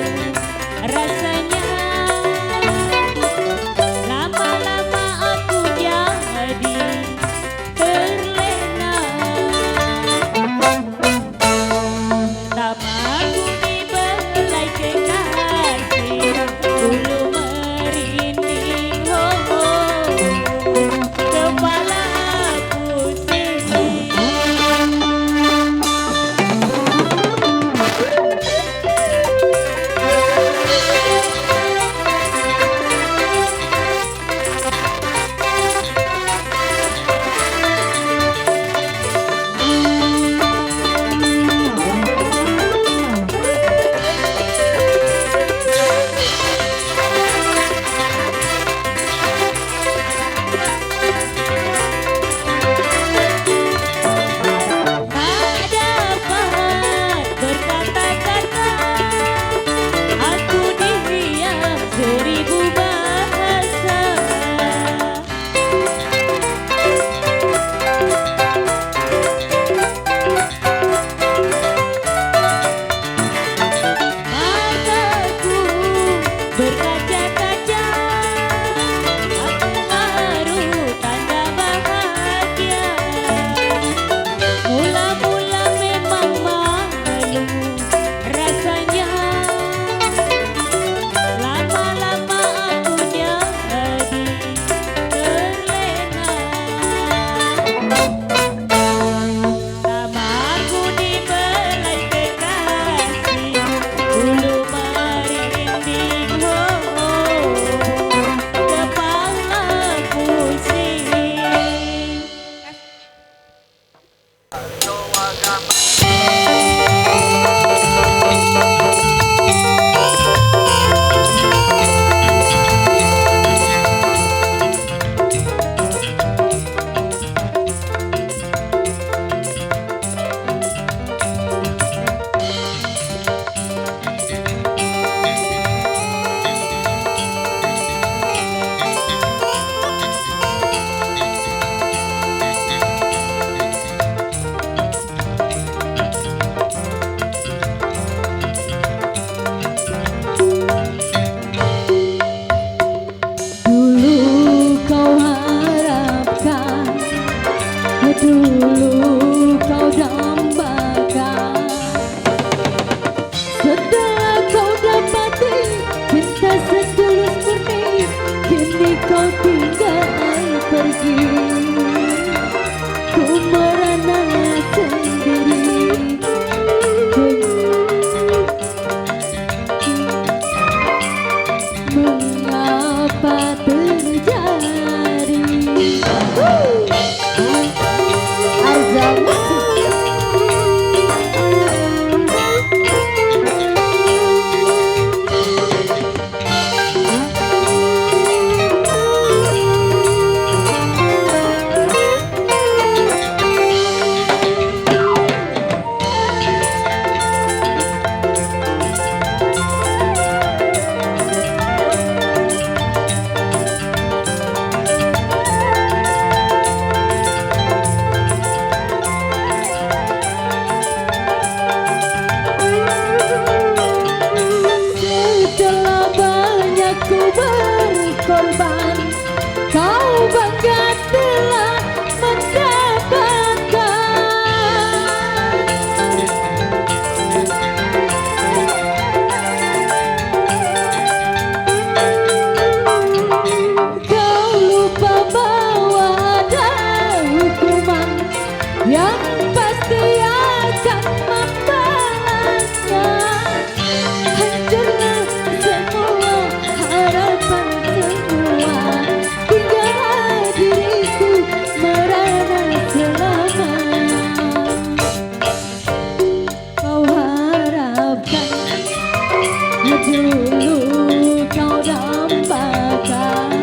Dulu kau dambakan,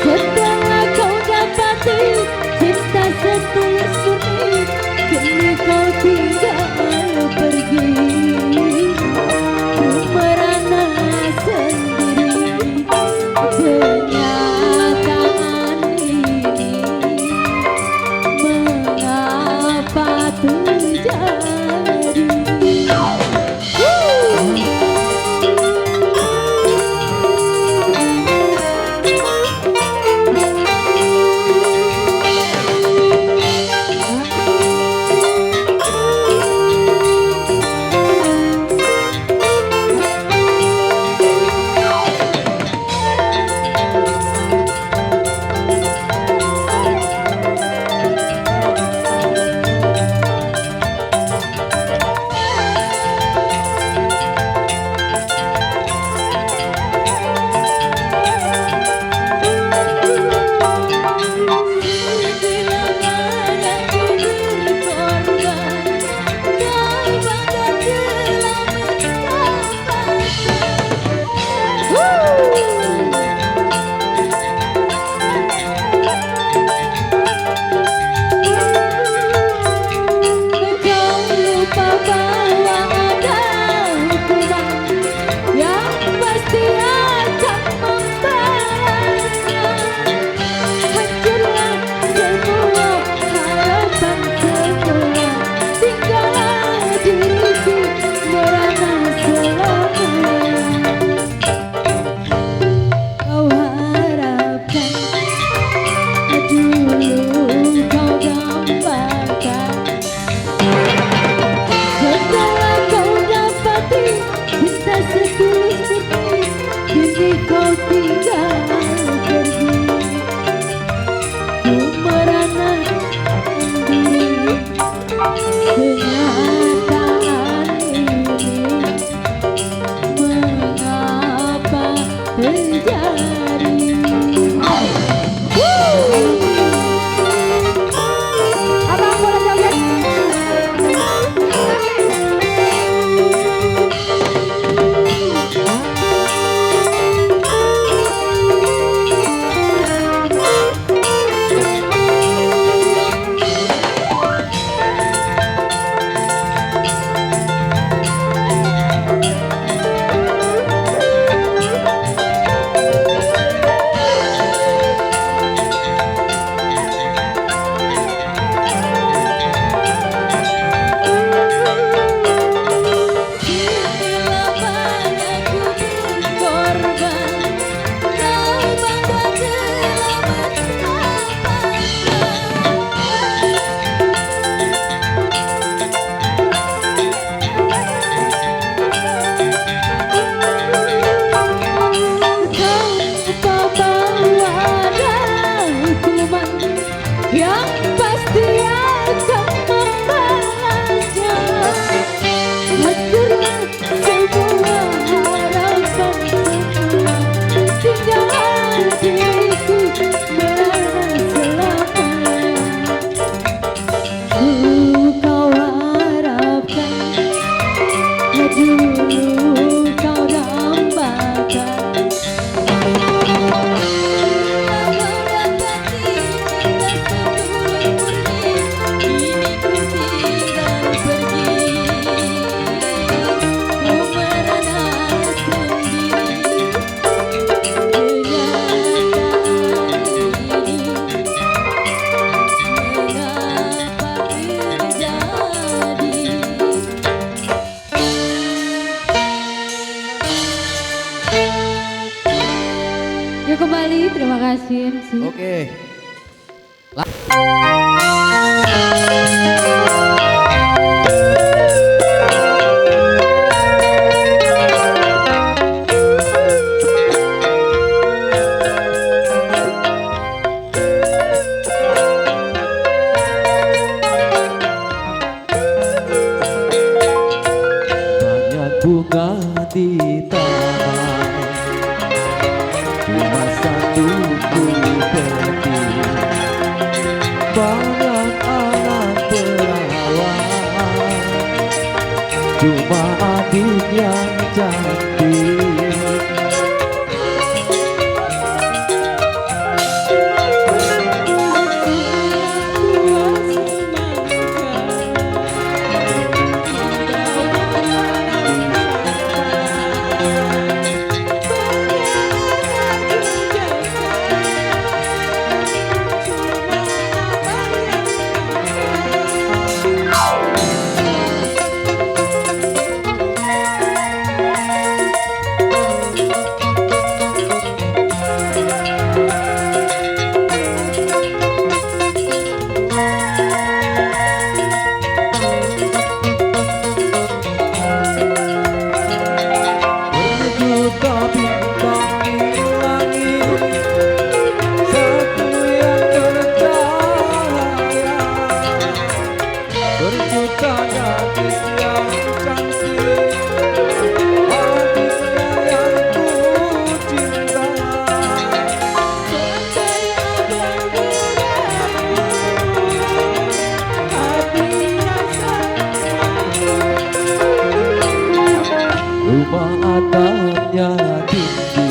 setelah kau dapati cinta setulus murni, kini kau tinggal pergi. Ku merana sendiri kenyataan ini, mengapa terjadi? Kembali, terima kasih MC. Oke. Banyak bunga di taman, cuma satu ku petik. Banyak anak perawan, cuma adiknya cantik. Berjuta bintang di langit, satu yang bercahaya. Berjuta gadis yang cantik, hatinya yang ku cinta. Rumah atapnya tinggi,